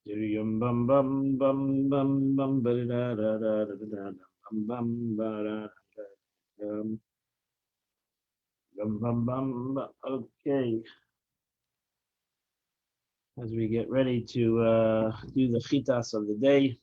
Yum bum bum bum bum bum ba da da da da da da bum bum ba da da bum bum bum. Okay, as we get ready to do the chitas of the day.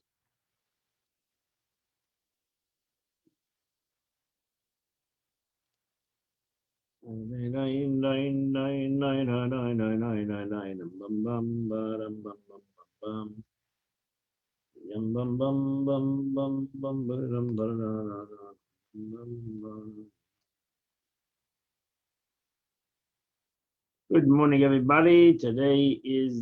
Good morning, everybody. Today is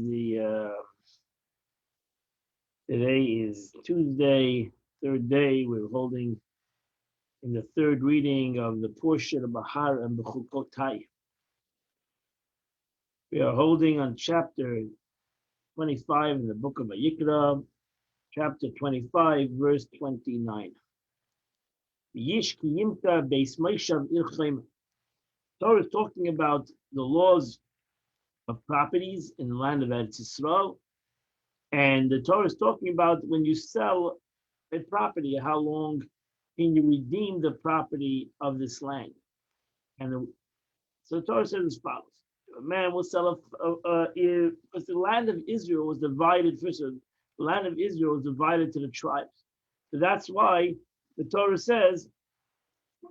Tuesday, third day. We're holding in the third reading of the portion of Bahar and Bechukotai. We are holding on chapter 25 in the book of Vayikra, chapter 25, verse 29. Yish ki yimta beis Moshav irchaim. Torah is talking about the laws of properties in the land of Eretz Yisrael, and the Torah is talking about when you sell a property, how long can you redeem the property of this land? So the Torah says as follows: a man will sell because the land of Israel was divided. First, the land of Israel was divided to the tribes, so that's why the Torah says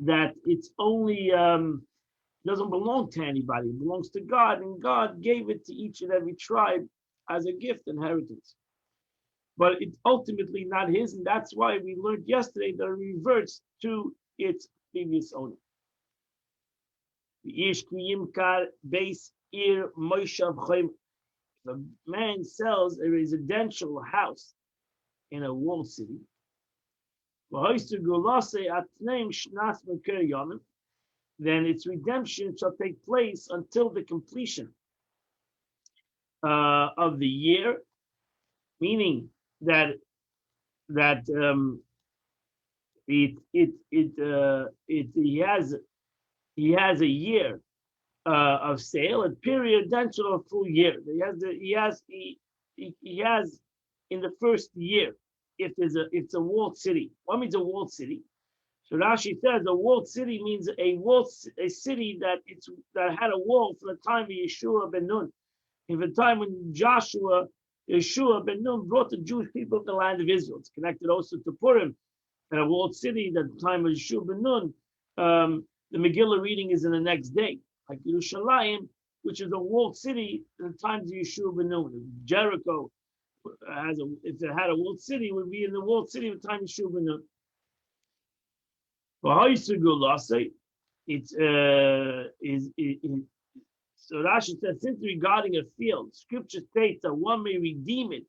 that it's only doesn't belong to anybody. It belongs to God, and God gave it to each and every tribe as a gift, inheritance. But it's ultimately not his, and that's why we learned yesterday that it reverts to its previous owner. The man sells a residential house in a walled city. Then its redemption shall take place until the completion of the year, meaning that he has a year of sale, a periodential of full year. He has in the first year, if it's a walled city. What means a walled city? So Rashi says a walled city means a city that had a wall from the time of Yeshua ben Nun. In the time when Yeshua ben Nun brought the Jewish people to the land of Israel. It's connected also to Purim, and a walled city at the time of Yeshua ben Nun. The Megillah reading is in the next day, like Yerushalayim, which is a walled city in the times of Yeshua ben Nun. Jericho if it had a walled city, it would be in the walled city at the time of Yeshua ben Nun. It's so Rashi says, since regarding a field, Scripture states that one may redeem it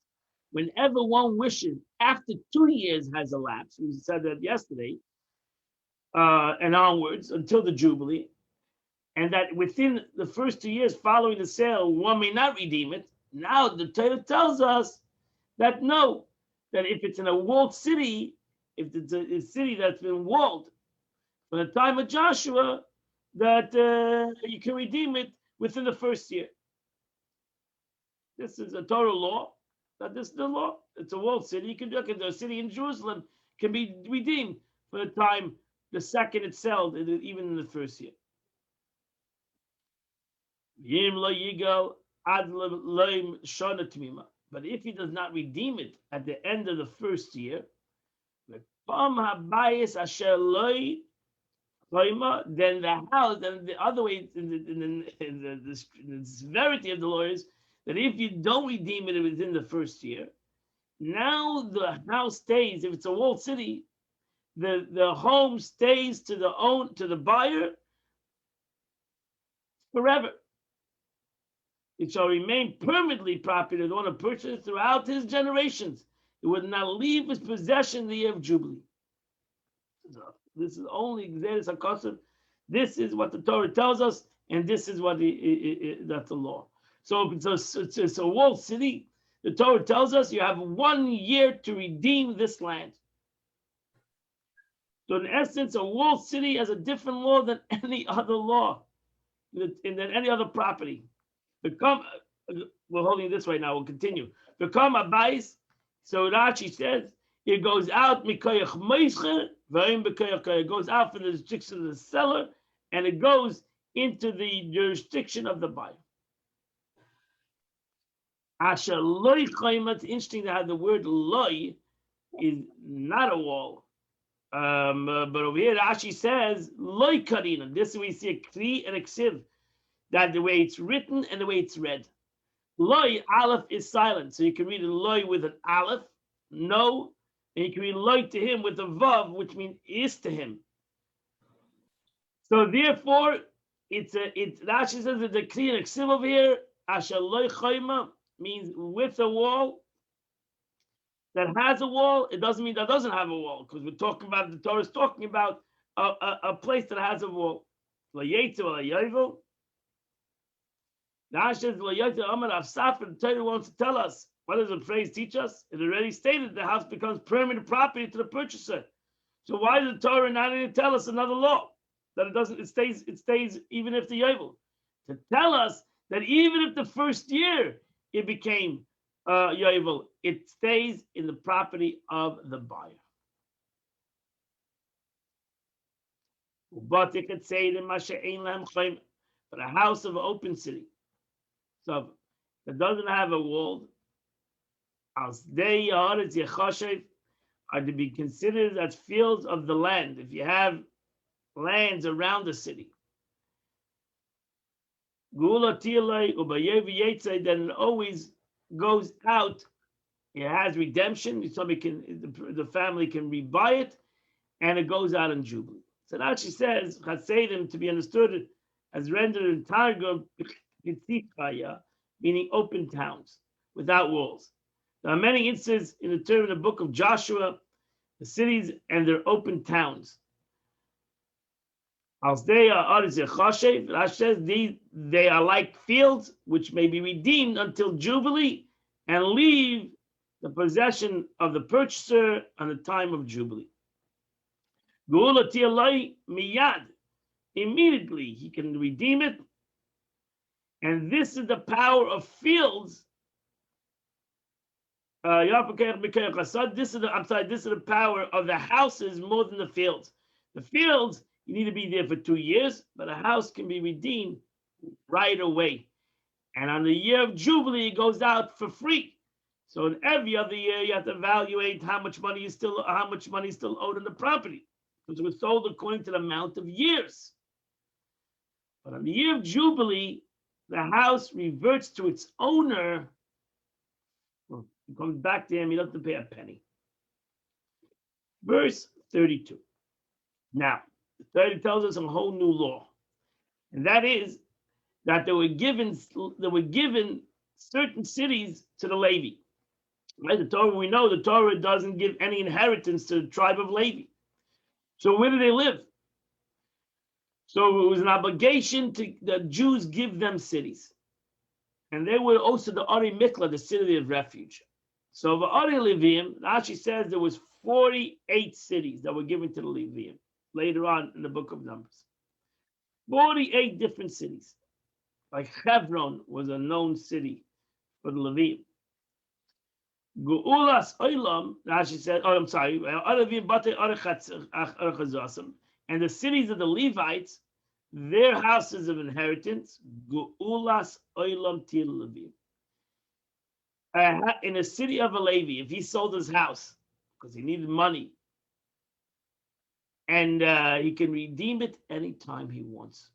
whenever one wishes after 2 years has elapsed. We said that yesterday, and onwards until the Jubilee, and that within the first 2 years following the sale, one may not redeem it. Now the Torah tells us that no, that if it's in a walled city, if it's a city that's been walled from the time of Joshua, that you can redeem it within the first year. This is a Torah law. That this is the law. It's a walled city. You can do it. A city in Jerusalem can be redeemed for the time the second it's sold, even in the first year. But if he does not redeem it at the end of the first year, then the house, then the other way, the severity of the law is that if you don't redeem it within the first year, now the house stays. If it's a walled city, the home stays to the buyer forever. It shall remain permanently property of the one who purchased it throughout his generations. It would not leave his possession the year of Jubilee. This is only Xeris HaKosov. This is what the Torah tells us, and this is what that's the law. So it's a walled city. The Torah tells us you have 1 year to redeem this land. So in essence, a walled city has a different law than any other law, than any other property. The we're holding this right now. We'll continue. Become a bais. So Rashi says it goes out mikoyach moischer, it goes out from the jurisdiction of the seller, and it goes into the jurisdiction of the buyer. Asher loy chayma. It's interesting that the word loy is not a wall. But over here, Rashi says loy karina. This we see a kri and a ksiv, that the way it's written and the way it's read. Loy, aleph is silent, so you can read a loy with an aleph, no, and you can read loy to him with a vav, which means is to him. So therefore, Rashi says that the kri and a ksiv over here, asher loy chayma, means with a wall. That has a wall, it doesn't mean that doesn't have a wall, because we're talking about, the Torah is talking about a place that has a wall. The Torah wants to tell us, what does the phrase teach us? It already stated the house becomes permanent property to the purchaser. So why does the Torah not even tell us another law? That it stays even if the yovel. To tell us that even if the first year it became yovel, it stays in the property of the buyer. But it could say but a house of open city, so that doesn't have a wall, as they are to be considered as fields of the land. If you have lands around the city, then it always goes out. It has redemption. Somebody the family can rebuy it, and it goes out in Jubilee. So now she says Chasedim to be understood as rendered in Targum, meaning open towns without walls. There are many instances in the book of Joshua, the cities and their open towns. As they are they are like fields which may be redeemed until Jubilee and leave the possession of the purchaser on the time of Jubilee. Miyad, immediately he can redeem it, and this is the power of fields. This is the power of the houses more than the fields. The fields, you need to be there for 2 years, but a house can be redeemed right away. And on the year of Jubilee, it goes out for free. So in every other year, you have to evaluate how much money is still owed on the property, because it was sold according to the amount of years. But on the year of Jubilee, the house reverts to its owner. Well, it comes back to him. He doesn't pay a penny. Verse 32. Now, the 30 tells us a whole new law, and that is that they were given certain cities to the Levi. Right? The Torah, we know the Torah doesn't give any inheritance to the tribe of Levi. So where do they live? So it was an obligation to the Jews give them cities, and they were also the Ari Mikla, the city of refuge. So the Ari Leviim, Rashi says there was 48 cities that were given to the Leviim later on in the book of Numbers. 48 different cities. Like Hebron was a known city for the Leviim. Gu'ulas Olam, Rashi said, and the cities of the Levites, their houses of inheritance, Gu'ulas Olam Til Leviim. In a city of a Levi, if he sold his house because he needed money, and he can redeem it anytime he wants.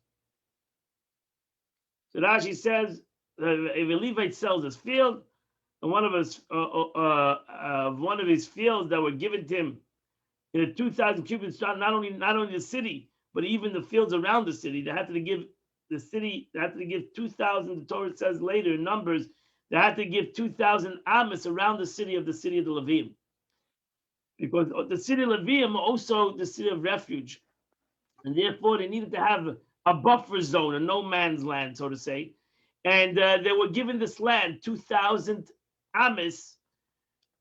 So Rashi says, if a Levite sells his field, and one of his fields that were given to him in a 2,000 cubits, not only the city, but even the fields around the city, they had to give 2,000. The Torah says later in Numbers, they had to give 2,000 amos around the city of the Levim, because the city of Levim are also the city of refuge, and therefore they needed to have a buffer zone, a no man's land, so to say, and they were given this land 2,000 amos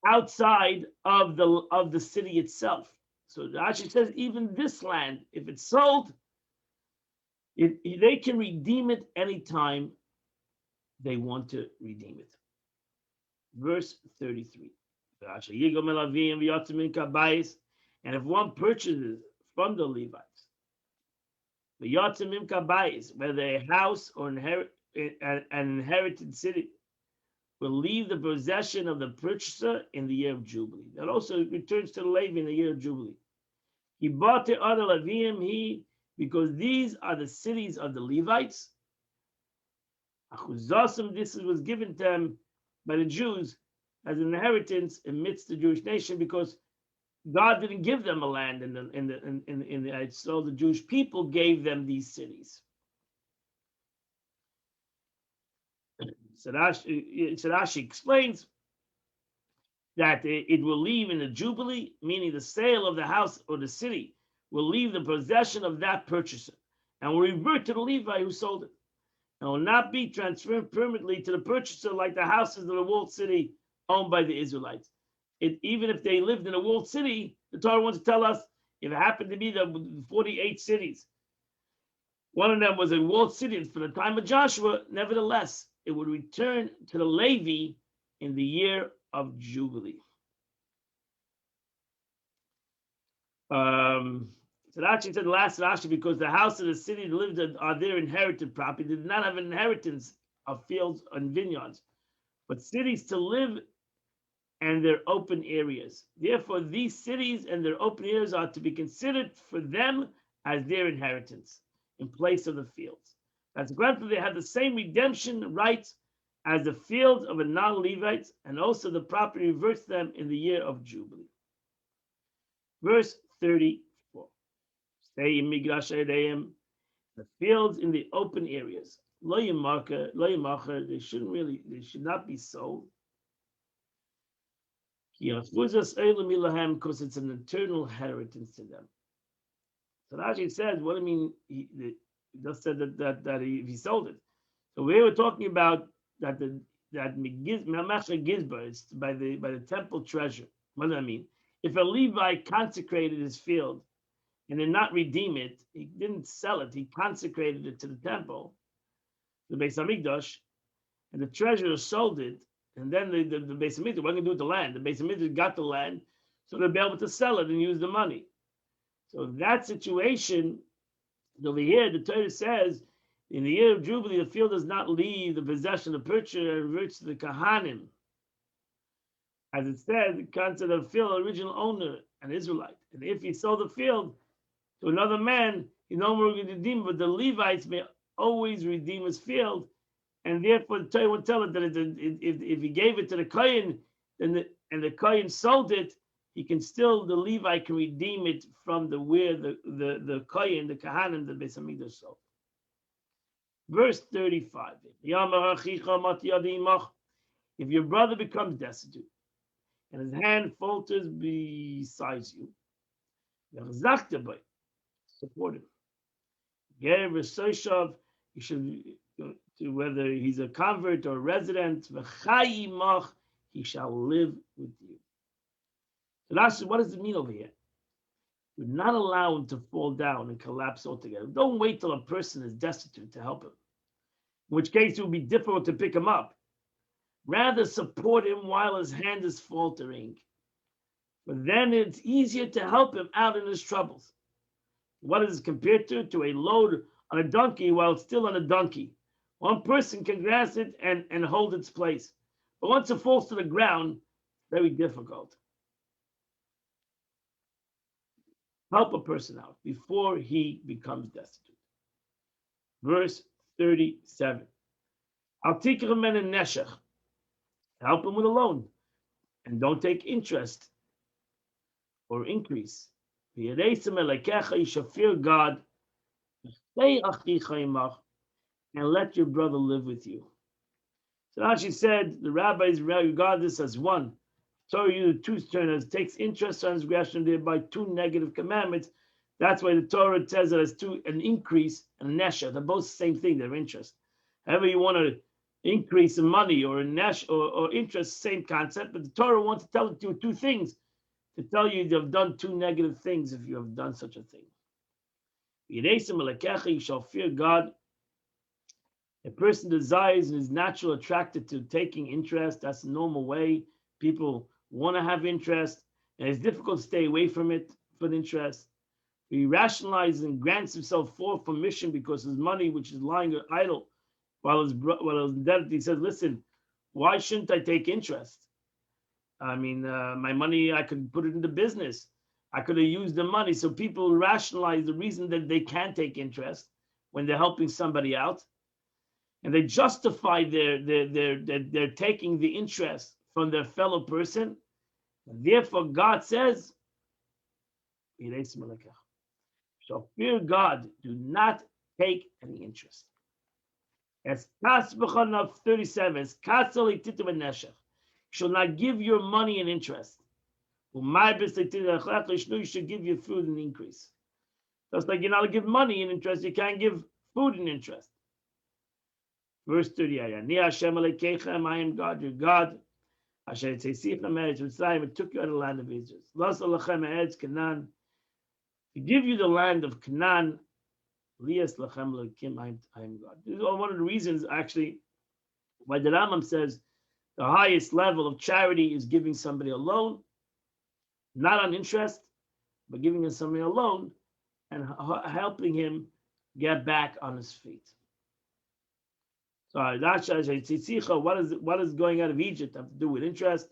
outside of the city itself. So Rashi says even this land, if it's sold, they can redeem it anytime they want to redeem it. Verse 33. And if one purchases from the Levites, the Yatzimim Kabayis, whether a house or an inherited city, will leave the possession of the purchaser in the year of Jubilee. That also returns to the Levi in the year of Jubilee. He bought the other Leviim, because these are the cities of the Levites. Achuzasim, this was given to them by the Jews as an inheritance amidst the Jewish nation, because God didn't give them a land so the Jewish people gave them these cities. So Rashi explains that it will leave in the Jubilee, meaning the sale of the house or the city will leave the possession of that purchaser and will revert to the Levi who sold it, and will not be transferred permanently to the purchaser like the houses of the walled city owned by the Israelites. Even if they lived in a walled city, the Torah wants to tell us if it happened to be the 48 cities, one of them was a walled city for the time of Joshua, nevertheless, it would return to the Levi in the year of Jubilee. So Rashi said, last Rashi, because the house of the city lived in are their inherited property, they did not have an inheritance of fields and vineyards, but cities to live and their open areas. Therefore, these cities and their open areas are to be considered for them as their inheritance in place of the fields. That's granted they have the same redemption rights as the fields of a non-Levites, and also the property reverts them in the year of Jubilee. Verse 34. Stay in Migrash Ereim, the fields in the open areas. Lo yimacher, they should not be sold. Because it's an eternal inheritance to them. So Rashi says, what do you mean? He just said that he sold it. So we were talking about that Mamashah Gizba is by the temple treasure. What does that mean? If a Levi consecrated his field and did not redeem it, he didn't sell it. He consecrated it to the temple, the Beis Hamikdash, and the treasurer sold it. And then the Beis Hamikdash, what are going to do with the land? The Beis Hamikdash got the land, so they'll be able to sell it and use the money. So that situation, over here, the Torah says, in the year of Jubilee, the field does not leave the possession of the purchaser and reverts to the Kahanim. As it said, the concept of field, original owner, an Israelite. And if he sold the field to another man, he no more will redeem, but the Levites may always redeem his field. And therefore, the Torah would tell it that if he gave it to the Kohen, and the Kohen sold it, he can still, the Levi can redeem it from where the Kohen, the Kahanim, the Beis Hamikdash sold. Verse 35. If your brother becomes destitute and his hand falters besides you, support him. You should, whether he's a convert or a resident, he shall live with you. So that's what does it mean over here? Do not allow him to fall down and collapse altogether. Don't wait till a person is destitute to help him, in which case it will be difficult to pick him up. Rather, support him while his hand is faltering. But then it's easier to help him out in his troubles. What is it compared to? To a load on a donkey while it's still on a donkey. One person can grasp it and hold its place. But once it falls to the ground, very difficult. Help a person out before he becomes destitute. Verse 37. Help him with a loan, and don't take interest or increase. You shall fear God, and let your brother live with you. So Rashi said the rabbis regard this as one. Torah uses two terms, takes interest, transgression, thereby two negative commandments. That's why the Torah says it as two, an increase and a nesha. They're both the same thing, they're interest. However you want to increase in money or in nesh or interest, same concept, but the Torah wants to tell you two things, to tell you have done two negative things if you have done such a thing. You shall fear God, A person desires and is naturally attracted to taking interest. That's the normal way. People want to have interest, and it's difficult to stay away from it for the interest. He rationalizes and grants himself for permission because his money, which is lying idle, while his indebted, he says, "Listen, why shouldn't I take interest? I mean, my money, I could put it into business. I could have used the money." So people rationalize the reason that they can't take interest when they're helping somebody out, and they justify their taking the interest from their fellow person. And therefore, God says, so fear God, do not take any interest. As Kas of 37, you shall not give your money in interest. You should give your food in increase. Just like you're not to give money in interest, you can't give food in interest. Verse 30, I am God, your God. I took you out of the land of Israel. To give you the land of Canaan, I am God. This is one of the reasons, actually, why the Rambam says the highest level of charity is giving somebody a loan, not on interest, but giving somebody a loan and helping him get back on his feet. So, what is going out of Egypt have to do with interest?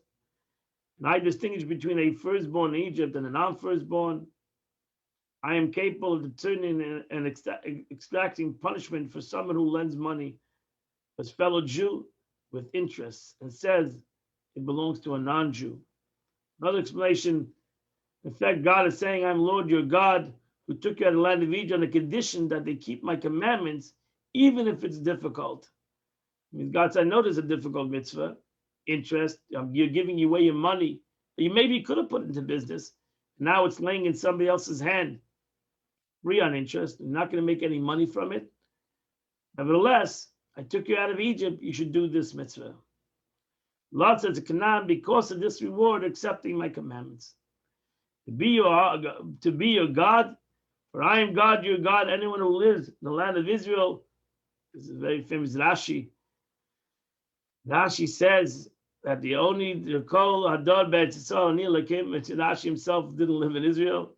And I distinguish between a firstborn in Egypt and a non-firstborn. I am capable of determining and extracting punishment for someone who lends money to his fellow Jew with interest and says it belongs to a non-Jew. Another explanation, in fact, God is saying, I'm Lord your God who took you out of the land of Egypt on the condition that they keep my commandments, even if it's difficult. I mean, God said, I know there's a difficult mitzvah, interest. You're giving away your money. You maybe could have put it into business. Now it's laying in somebody else's hand, free on interest. You're not going to make any money from it. Nevertheless, I took you out of Egypt. You should do this mitzvah. Lot says to Canaan, because of this reward, accepting my commandments. To be your God, for I am God, your God. Anyone who lives in the land of Israel, this is a very famous Rashi. Rashi says that the Kol Hador Be'etz Yisrael Ani Elokim, Rashi himself didn't live in Israel.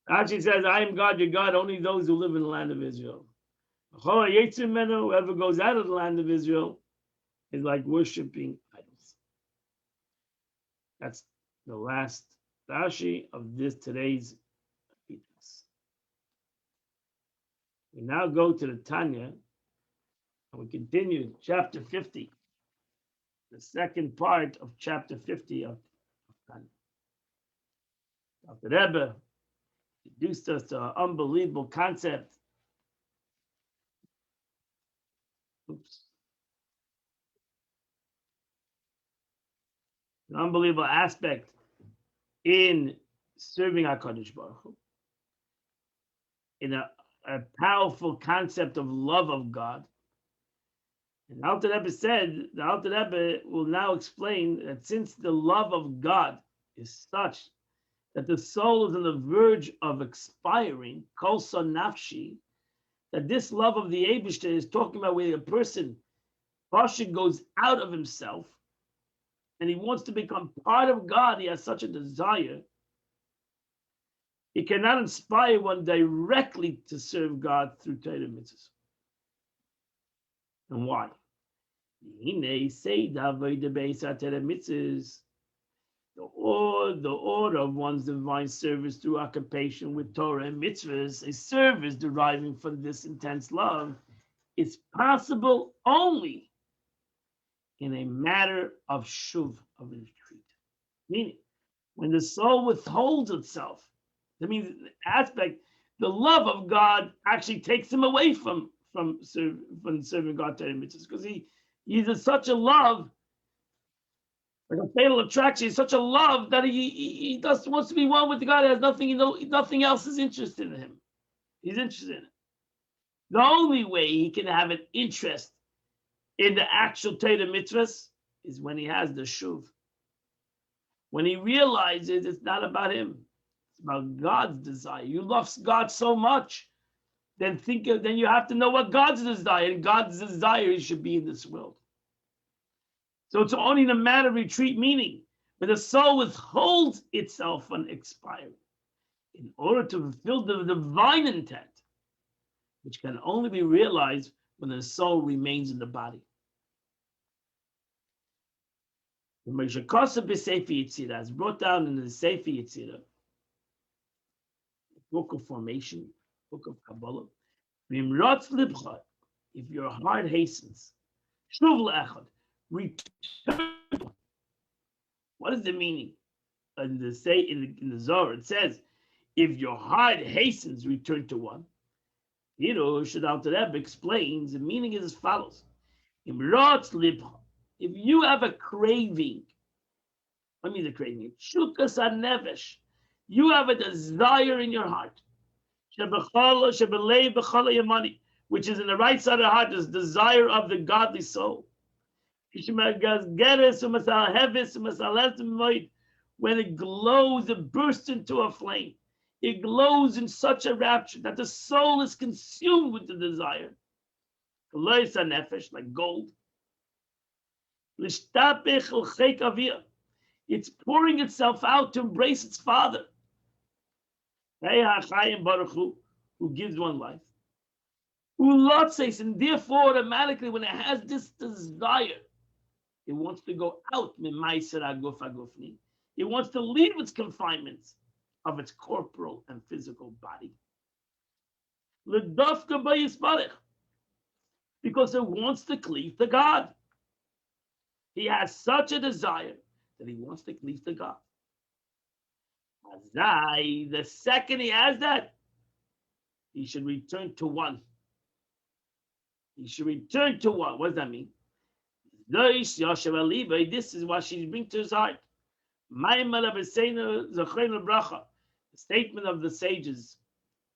Rashi says, I am God, your God, only those who live in the land of Israel. Whoever goes out of the land of Israel is like worshiping idols. That's the last Rashi of today's fetus. We now go to the Tanya, and we continue chapter 50, the second part of chapter 50 of Tanya. Dr. Rebbe introduced us to an unbelievable concept. An unbelievable aspect in serving HaKadosh Baruch Hu, in a powerful concept of love of God. And Alter Rebbe said, the Alter Rebbe will now explain that since the love of God is such that the soul is on the verge of expiring, kol son nafshi, that this love of the Eibishter is talking about where a person, Pasha, goes out of himself and he wants to become part of God. He has such a desire. He cannot inspire one directly to serve God through Torah mitzvahs. And why? The order of one's divine service through occupation with Torah and mitzvahs, a service deriving from this intense love, is possible only in a matter of shuv, of retreat. Meaning, when the soul withholds itself, that means the love of God actually takes him away from serving God Torah and mitzvahs, because he's in such a love, like a fatal attraction, such a love that he just wants to be one with God. He has nothing, nothing else is interested in him. He's interested in it. The only way he can have an interest in the actual Torah mitzvahs is when he has the shuv. When he realizes it's not about him, it's about God's desire. You love God so much then you have to know what God's desire, and God's desire should be in this world. So it's only in a matter of retreat, meaning where the soul withholds itself from expiring in order to fulfill the divine intent, which can only be realized when the soul remains in the body. The Moshe Kosev B'Sefer Yetzirah is brought down in the Sefer Yetzirah, book of formation, book of Kabbalah. If your heart hastens, shuv le'echad, return. What is the meaning? In the Zohar, it says, if your heart hastens, return to one. Shadal Rebbe explains the meaning is as follows: if you have a craving, what means a craving? Shukas hanevesh, you have a desire in your heart, which is in the right side of the heart, is desire of the godly soul. When it glows, it bursts into a flame. It glows in such a rapture that the soul is consumed with the desire. Like gold. It's pouring itself out to embrace its father, who gives one life. And therefore, automatically, when it has this desire, it wants to go out. It wants to leave its confinements of its corporal and physical body. Because it wants to cleave to God. He has such a desire that he wants to cleave to God. The second he has that, he should return to one. He should return to one. What does that mean? This is what she brings to his heart. The statement of the sages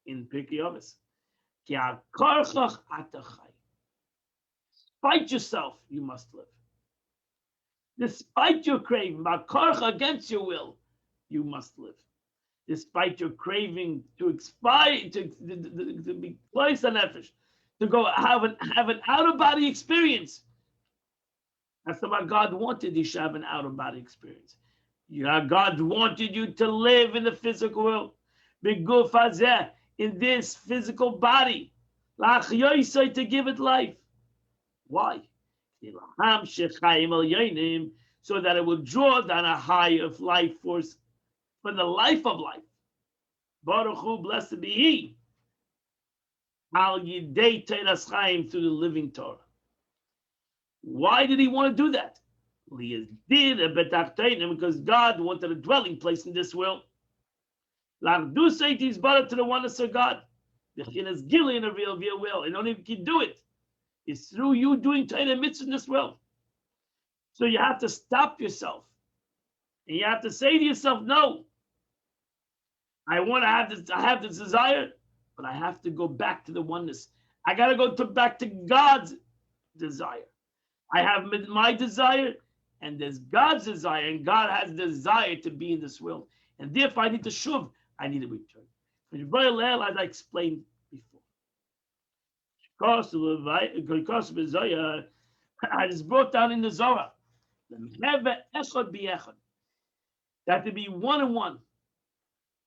in Pirkei Avos. Despite yourself, you must live. Despite your craving, against your will, you must live. Despite your craving to expire, to be placed on nefesh, to go have an out of body experience. That's what God wanted. You should have an out of body experience. God wanted you to live in the physical world, in this physical body, to give it life. Why? So that it will draw down a high of life force for the life of life. Baruch Hu, blessed be He. Al Yidei Teiras Chaim, through the living Torah. Why did He want to do that? Because God wanted a dwelling place in this world. To the oneness of God. Gillian of real will. And only if you can do it, it's through you doing Torah mitzvahs in this world. So you have to stop yourself. And you have to say to yourself, no. I want to have this, I have this desire, but I have to go back to the oneness. I got to go back to God's desire. I have my desire, and there's God's desire, and God has desire to be in this world. And therefore, I need to shuv, I need to return. As I explained before. I just brought down in the Zohar that to be one and one.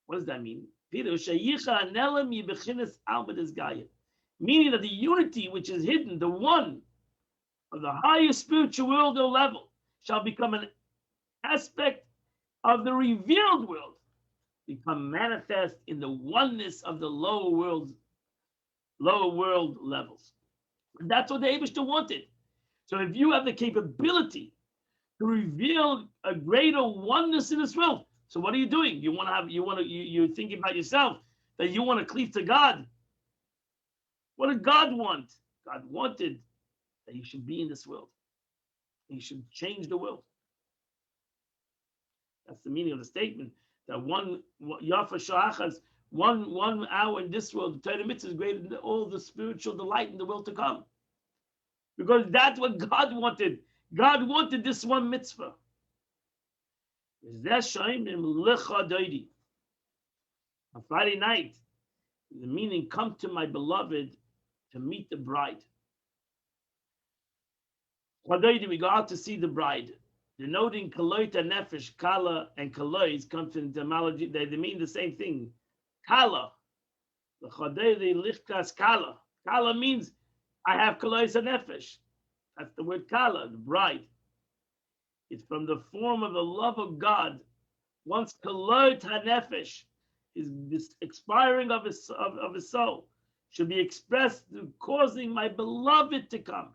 What does that mean? Meaning that the unity which is hidden, the one of the highest spiritual world or level, shall become an aspect of the revealed world, become manifest in the oneness of the lower world levels. And that's what the Eibishter wanted. So if you have the capability to reveal a greater oneness in this world, so what are you doing? You're thinking about yourself that you want to cleave to God. What did God want? God wanted that you should be in this world. You should change the world. That's the meaning of the statement. That one hour in this world, the Torah mitzvah is greater than all the spiritual delight in the world to come. Because that's what God wanted. God wanted this one mitzvah. On Friday night, The meaning, come to my beloved to meet the bride. We go out to see the bride. Denoting kaloita nefesh, kala, and kalois come from the etymology. They mean the same thing. Kala. The chodei lichkas kala. Kala means I have kalois and nefesh. That's the word kala, the bride. It's from the form of the love of God. Once kaloit hanefesh, this expiring of his soul, should be expressed through causing my beloved to come.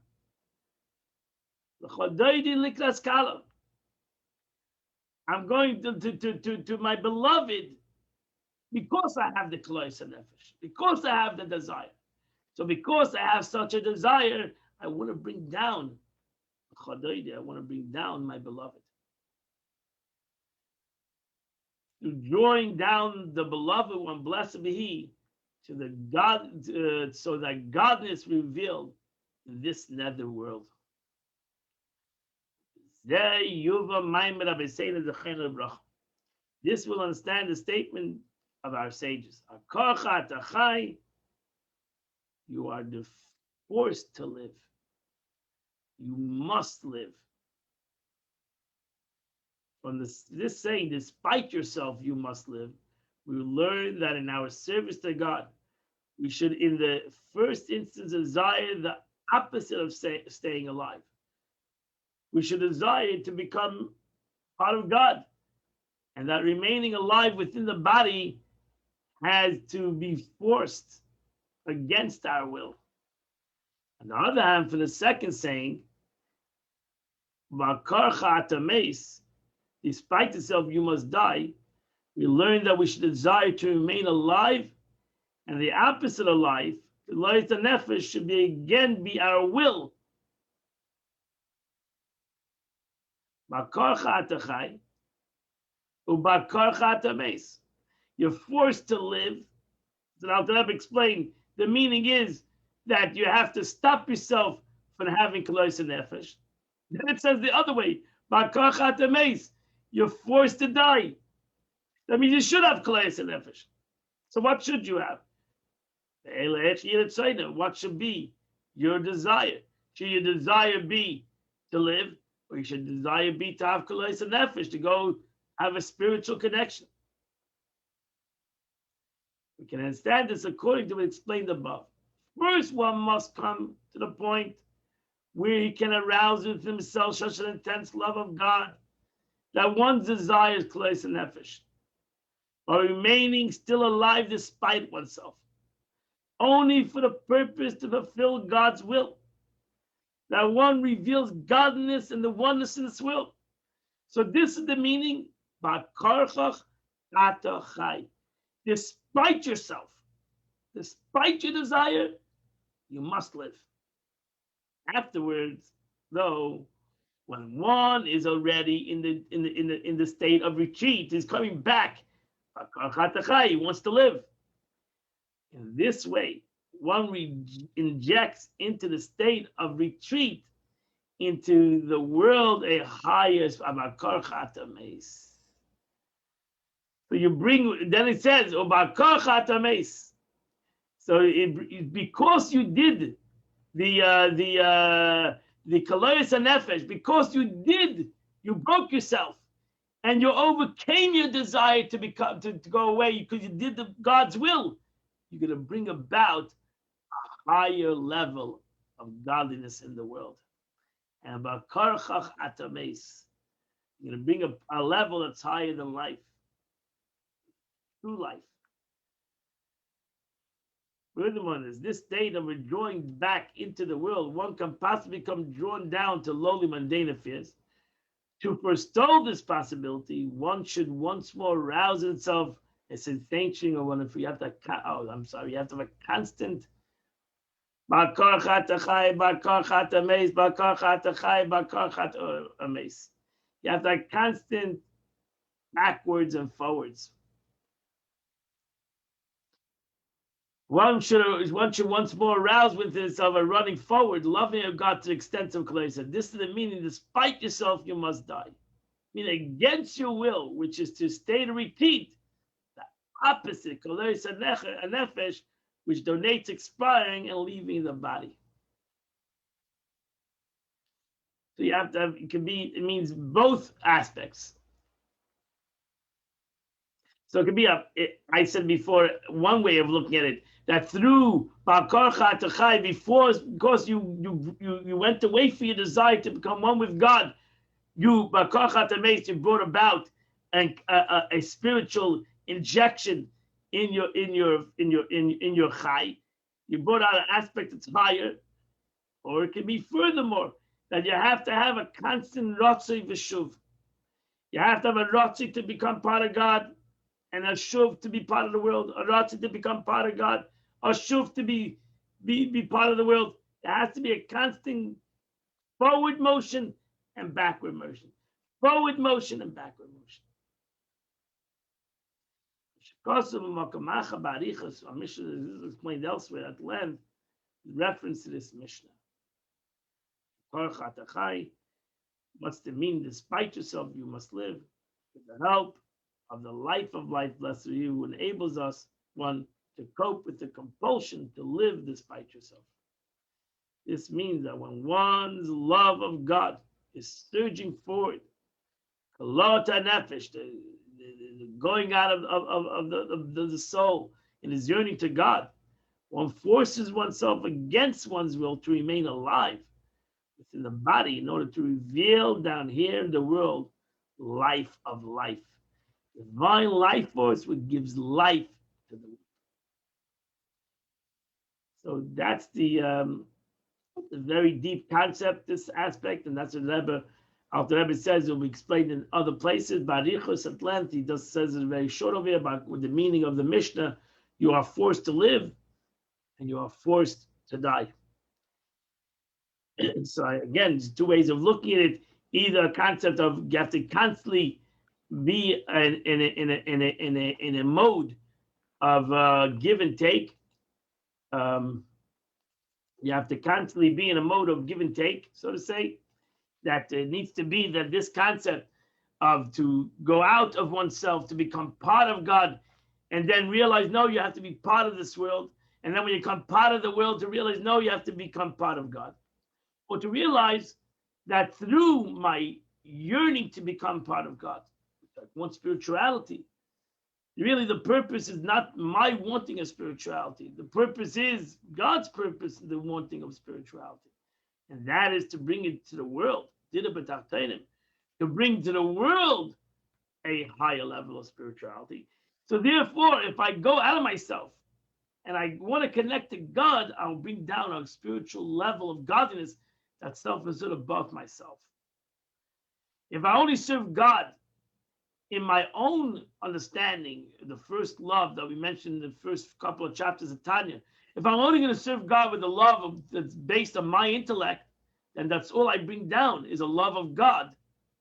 I'm going to my beloved because I have the kalois hanefesh, because I have the desire. So because I have such a desire, I want to bring down I want to bring down my beloved. Through drawing down the beloved one, blessed be he, to the God, so that godness revealed in this nether world. This will understand the statement of our sages. You are forced to live. You must live. From this saying, despite yourself, you must live, we learn that in our service to God, we should, in the first instance, desire the opposite of staying alive. We should desire to become part of God, and that remaining alive within the body has to be forced against our will. On the other hand, for the second saying, despite itself, you must die, we learn that we should desire to remain alive, and the opposite of life, the life of nefesh, should be our will. You're forced to live. So I'll explain. The meaning is that you have to stop yourself from having kalois nefesh. Then it says the other way. You're forced to die. That means you should have kalois nefesh. So what should you have? What should be your desire? Should your desire be to live, or you should desire be to have kalois nefesh, to go have a spiritual connection? We can understand this according to what explained above. First, one must come to the point where he can arouse within himself such an intense love of God that one desires kalois nefesh, or remaining still alive despite oneself, only for the purpose to fulfill God's will. That one reveals godliness and the oneness in this will. So this is the meaning. Despite yourself, despite your desire, you must live. Afterwards, though, when one is already in the state of retreat, he's coming back. He wants to live. In this way, one injects into the state of retreat, into the world, a higher. So you bring. Then it says, so because you did the kalois nefesh, because you broke yourself, and you overcame your desire to go away, because you did God's will. You're going to bring about a higher level of godliness in the world. And about karchach atames, you're going to bring a level that's higher than life, true life. Furthermore, is this state of withdrawing back into the world, one can possibly become drawn down to lowly mundane affairs. To forestall this possibility, one should once more rouse itself. It's a thinking, or if you have to, you have to have a constant. You have to have constant backwards and forwards. One should once more arouse within itself a running forward, loving of God to the extent of kalois. This is the meaning, despite yourself, you must die. Meaning against your will, which is to stay to repeat. The opposite, koleis nefesh, which donates expiring and leaving the body. So you have to have, it means both aspects. So it could be I said before, one way of looking at it, that through Bakarcha Tachai, before, because you went away for your desire to become one with God, you Bakarcha Tameis, you brought about a spiritual injection in your Chai. You brought out an aspect that's higher, or it can be furthermore that you have to have a constant Ratzei V'Shuv. You have to have a Ratzei to become part of God, and a Shuv to be part of the world, a Ratzei to become part of God, a Shuv to be part of the world. There has to be a constant forward motion and backward motion. Forward motion and backward motion. Our Mishnah is explained elsewhere at length, reference to this Mishnah. What's the mean? Despite yourself, you must live with the help of the life of life, blessed are you, who enables us, one, to cope with the compulsion to live despite yourself. This means that when one's love of God is surging forward, nefesh, the going out of the soul and is yearning to God, one forces oneself against one's will to remain alive within the body in order to reveal down here in the world life of life. Divine life force, which gives life to the world. So that's the very deep concept, this aspect, and that's what Rebbe, Alter Rebbe says. It will be explained in other places. Barichos at length, he just says it very short over here about the meaning of the Mishnah. You are forced to live, and you are forced to die. So again, there's two ways of looking at it. Either a concept of you have to constantly be in a mode of give and take. You have to constantly be in a mode of give and take, so to say. That it needs to be that this concept of to go out of oneself to become part of God, and then realize no, you have to be part of this world, and then when you become part of the world, to realize no, you have to become part of God, or to realize that through my yearning to become part of God, I want spirituality. Really, the purpose is not my wanting of spirituality. The purpose is God's purpose in the wanting of spirituality. And that is to bring it to the world, to bring to the world a higher level of spirituality. So therefore, if I go out of myself and I want to connect to God, I'll bring down a spiritual level of godliness that's self-assured above myself. If I only serve God in my own understanding, the first love that we mentioned in the first couple of chapters of Tanya, if I'm only going to serve God with a love that's based on my intellect, then that's all I bring down is a love of God,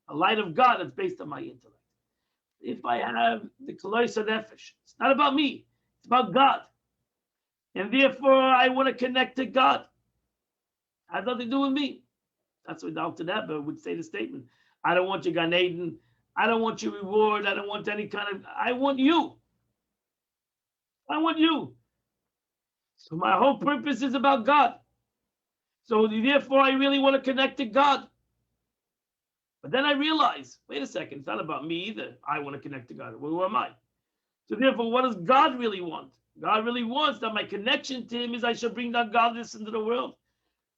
a light of God that's based on my intellect. If I have the koleis nefesh, it's not about me, it's about God. And therefore, I want to connect to God. It has nothing to do with me. That's what Alter Rebbe would say the statement. I don't want your Gan Eden. I don't want your reward. I don't want any kind of, I want you. I want you. So my whole purpose is about God. So therefore, I really want to connect to God. But then I realize, wait a second, it's not about me either. I want to connect to God. Well, who am I? So therefore, what does God really want? God really wants that my connection to him is I should bring that godliness into the world.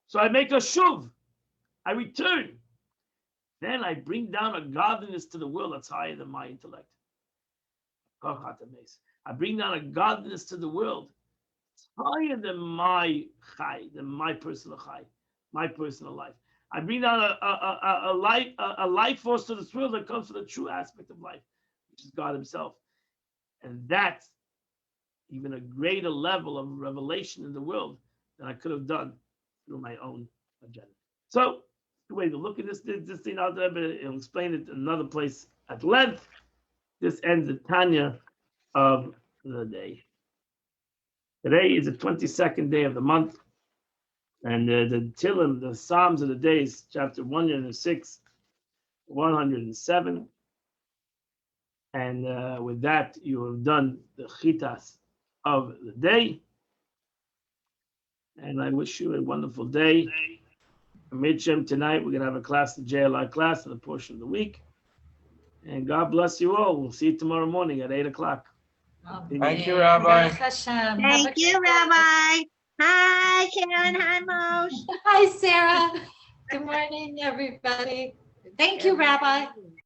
So I make a shuv. I return. Then I bring down a godliness to the world that's higher than my intellect. I bring down a godliness to the world that's higher than my chai, than my personal chai, my personal life. I bring down a life force to this world that comes from the true aspect of life, which is God himself. And that's even a greater level of revelation in the world than I could have done through my own agenda. So, the way to look at this thing out there, but he'll explain it in another place at length. This ends the Tanya of the day. Today is the 22nd day of the month, and the Tillim, the Psalms of the days, chapter 106, 107, And with that, you have done the chitas of the day. And I wish you a wonderful day. Midshem tonight, we're going to have a class, the JLI class, for the portion of the week. And God bless you all. We'll see you tomorrow morning at 8 o'clock. Thank you, Rabbi. Thank you, Rabbi. Hi, Karen. Hi, Moshe. Hi, Sarah. Good morning, everybody. Thank you, Rabbi.